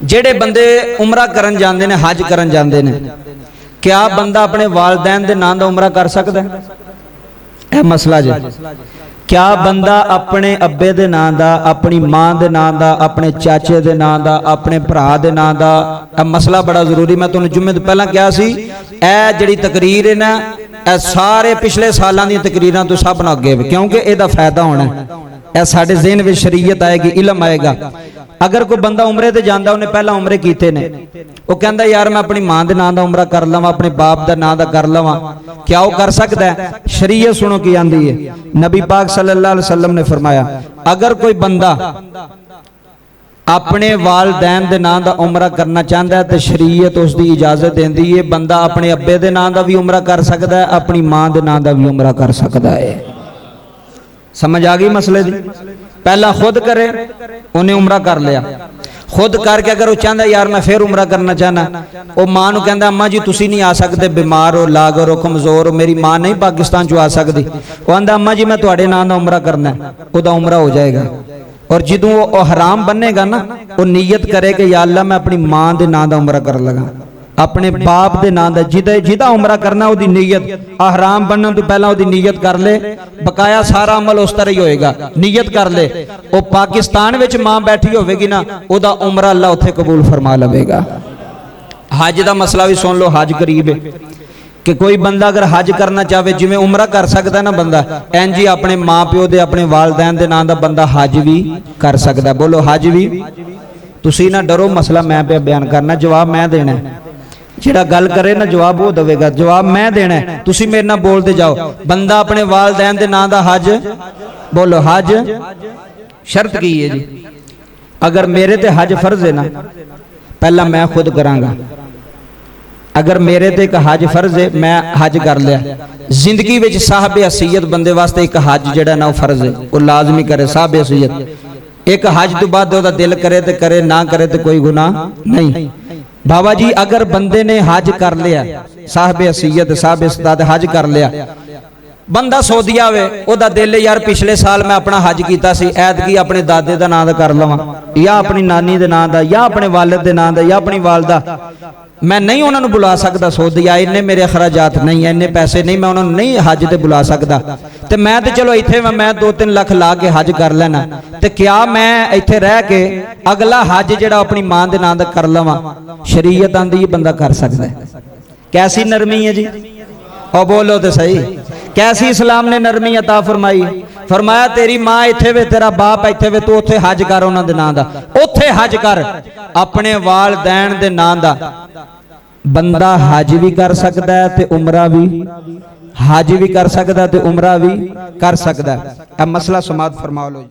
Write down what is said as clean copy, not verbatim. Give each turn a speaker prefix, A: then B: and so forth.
A: जेड़े बंदे उमरा करन जांदे ने, हज करन जांदे ने, क्या बंदा अपने वालदैन दे नाम दा उमरा कर सकदा है? यह मसला जी। क्या बंदा अपने अब्बे दे नाम दा, अपनी मां दे नाम दा, अपने चाचे दे नाम दा, अपने भरा दे नाम दा? यह मसला बड़ा जरूरी। मैं तुहानू जुम्मे तो पहला कहा सी, ए जिहड़ी तकरीर है ना, ए सारे पिछले सालां दी तकरीरां तो सब ना अगे, क्योंकि इहदा फायदा होना है। यह साडे ज़हन विच शरीयत आएगी, इलम आएगा। अगर कोई बंदा उमरे ते जांदा, उन्हें पहला उमरे कीते ने, वो कहता यार मैं अपनी मां दे नाम दा उमरा कर लवां, अपने बाप दा नाम दा कर लवां, क्या वो कर सकता है? शरीयत सुनो की आंदी है। नबी पाक सल्लल्लाहु अलैहि वसल्लम ने फरमाया, अगर कोई बंदा अपने वालदैन दे नाम दा उमरा करना चाहता है तो शरीयत उसकी इजाजत देंदी है। बंदा अपने अब्बे दे नाम दा भी उमरा कर सकता है, अपनी मां दे नाम दा भी उमरा कर सकता है। समझ आ गई मसले दी? पहला खुद करे, उन्हें उमरा कर लिया, खुद करके अगर वो चाहता यार मैं फिर उमरा करना चाहना, वो मां नूं कहंदा अम्मा जी तुसी नहीं आ सकते, बीमार हो, लागर हो, कमजोर हो, मेरी मां नहीं पाकिस्तान चो आ सकती। वो आंदा अम्मा जी मैं तुहाडे नाम दा उमरा करना है, उहदा उमरा हो जाएगा। और जदों वो हराम बनेगा ना, वो नीयत करे कि या अल्लाह मैं अपनी मां दे नाम दा उमरा कर लगा, अपने बाप दे नाम दा, जिदा उमरा करना उहदी नीयत, हराम बनने तो पहला उहदी नीयत कर ले, बकाया सारा अमल उस तरह ही होएगा। नीयत कर ले, वो पाकिस्तान विच मां बैठी होवेगी ना, उहदा उमरा अल्लाह उत्थे कबूल फरमा लवेगा। हज दा मसला भी सुन लो, हज करीब है कि कोई बंदा अगर हज करना चाहे, जिवें उमरा कर सकता ना बंदा, इंज ही अपने मां प्यो दे, अपने वालदैन दे नाम दा बंदा हज भी कर सकता। बोलो हज भी। तुसी ना डरो, मसला मैं पे बयान करना, जवाब मैं देना है। जिहड़ा गल करे ना जवाब वो देगा, जवाब मैं देना है। तुसी मेरे नाल बोलते जाओ। बंदा अपने वालदैन दे नाम दा हज, बोलो हज, शर्त की है जी? अगर मेरे ते हज फर्ज है ना, पहला मैं खुद करांगा। अगर मेरे ते एक हज फर्ज है, मैं हज कर लिया। जिंदगी विच साहब हसीयत बंदे वास्ते एक हज जिहड़ा ना फर्ज है, वो लाजमी करे साहब हसीयत। एक हज तो बाद ओहदा दिल करे तो करे, ना करे तो कोई गुनाह नहीं। बाबा जी अगर बंदे ने हज कर लिया, साहब हसीयत साहब इस्ताद हज कर लिया, बंदा सौदिया वे, ओदा दिल यार पिछले साल मैं अपना हज किया सी, ऐतकी अपने दादे का नाम कर लवां, या अपनी नानी के नाम का, या अपने वालिद के नाम का, या अपनी वालदा, मैं नहीं उन्होंने बुला सकता सौदिया, इन्ने मेरे अखराजात नहीं है, इन्ने पैसे नहीं, मैं उन्होंने नहीं हज ते बुला सकता। तो मैं तो चलो इत्थे मैं 2-3 लाख ला के हज कर लेना, तो क्या मैं इत्थे रह के अगला हज जिहड़ा अपनी मां दे नाम दा कर लवां? शरीयत आंदी बंदा कर सकता है। कैसी नरमी है जी? और बोलो तो सही, कैसी इस्लाम ने नरमी अता फरमाई? फरमाया तेरी मां इत्थे वे, तेरा बाप इत्थे वे, तू उत्थे हज कर उन्हां दे नाम दा, उत्थे हज कर। अपने वालदैन दे नाम दा बंदा हज भी कर सकता है ते उमरा भी, हज भी कर सकता है ते उमरा भी कर सकता है। अब मसला समाप्त फरमाओ लो।